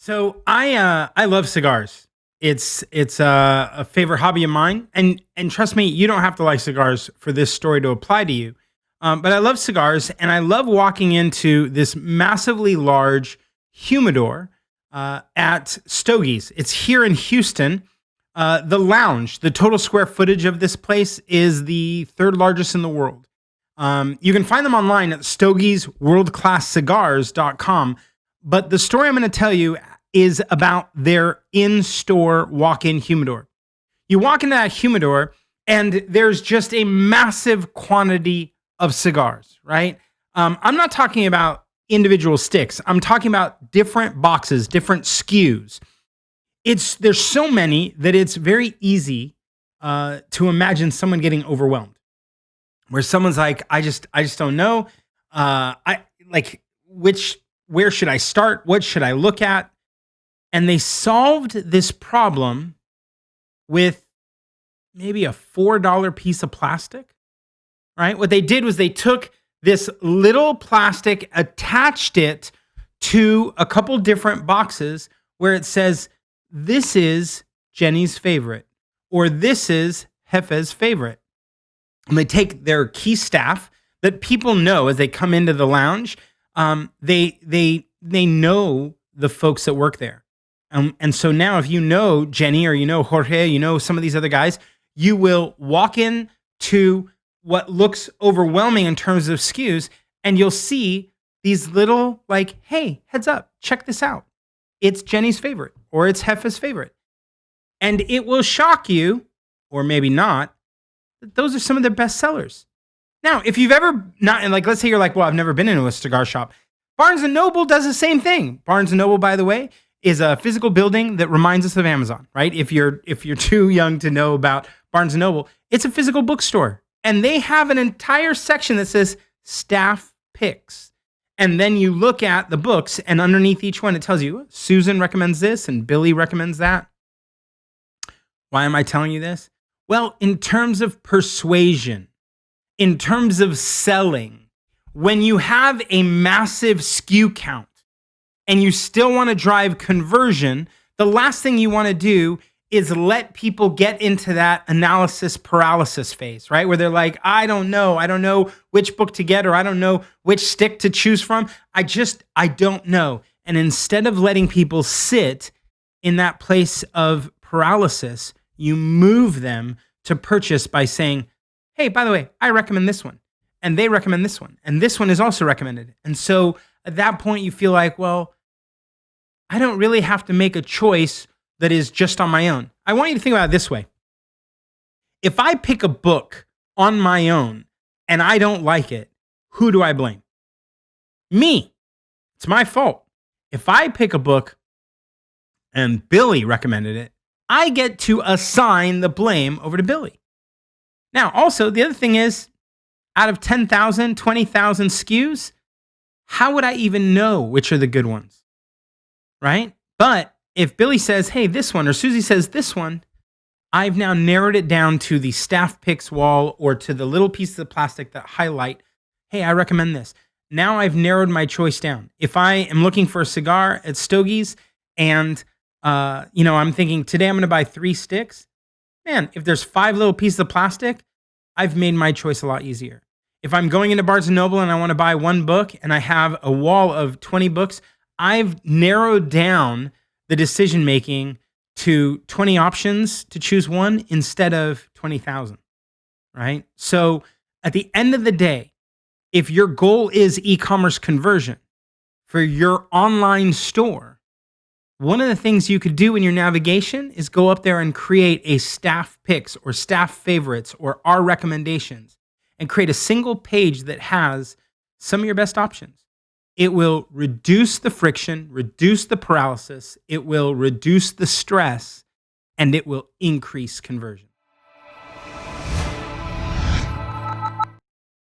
So I love cigars. It's a favorite hobby of mine, and trust me, you don't have to like cigars for this story to apply to you. But I love cigars, and I love walking into this massively large humidor at Stogie's. It's here in Houston. The lounge, the total square footage of this place is the third largest in the world. You can find them online at stogiesworldclasscigars.com. But the story I'm going to tell you is about their in-store walk-in humidor. You walk into that humidor, and there's just a massive quantity of cigars, right? I'm not talking about individual sticks. I'm talking about different boxes, different SKUs. There's so many that it's very easy to imagine someone getting overwhelmed, where someone's like, I just don't know. Where should I start? What should I look at? And they solved this problem with maybe a $4 piece of plastic, right? What they did was they took this little plastic, attached it to a couple different boxes where it says, this is Jenny's favorite, or this is Jefe's favorite. And they take their key staff that people know as they come into the lounge. They know the folks that work there. And so now if you know Jenny or you know Jorge, you know some of these other guys, you will walk in to what looks overwhelming in terms of SKUs, and you'll see these little like, hey, heads up, check this out. It's Jenny's favorite or it's Jefe's favorite. And it will shock you, or maybe not, that those are some of their best sellers. Now, if you've ever not, and like, let's say you're like, well, I've never been into a cigar shop. Barnes & Noble does the same thing. Barnes & Noble, by the way, is a physical building that reminds us of Amazon, right? If you're too young to know about Barnes & Noble, it's a physical bookstore. And they have an entire section that says staff picks. And then you look at the books, and underneath each one, it tells you, Susan recommends this and Billy recommends that. Why am I telling you this? Well, in terms of persuasion, in terms of selling, when you have a massive SKU count and you still want to drive conversion, the last thing you want to do is let people get into that analysis paralysis phase, right? Where they're like, I don't know which book to get, or I don't know which stick to choose from. I don't know. And instead of letting people sit in that place of paralysis, you move them to purchase by saying, hey, by the way, I recommend this one, and they recommend this one, and this one is also recommended. And so at that point, you feel like, well, I don't really have to make a choice that is just on my own. I want you to think about it this way. If I pick a book on my own and I don't like it, who do I blame? Me. It's my fault. If I pick a book and Billy recommended it, I get to assign the blame over to Billy. Now, also, the other thing is, out of 10,000, 20,000 SKUs, how would I even know which are the good ones? Right? But if Billy says, hey, this one, or Susie says this one, I've now narrowed it down to the staff picks wall or to the little pieces of plastic that highlight, hey, I recommend this. Now I've narrowed my choice down. If I am looking for a cigar at Stogie's and I'm thinking today I'm going to buy 3 sticks, man, if there's 5 little pieces of plastic, I've made my choice a lot easier. If I'm going into Barnes & Noble and I want to buy 1 book and I have a wall of 20 books, I've narrowed down the decision-making to 20 options to choose one instead of 20,000, right? So at the end of the day, if your goal is e-commerce conversion for your online store, one of the things you could do in your navigation is go up there and create a staff picks or staff favorites or our recommendations and create a single page that has some of your best options. It will reduce the friction, reduce the paralysis, it will reduce the stress, and it will increase conversion.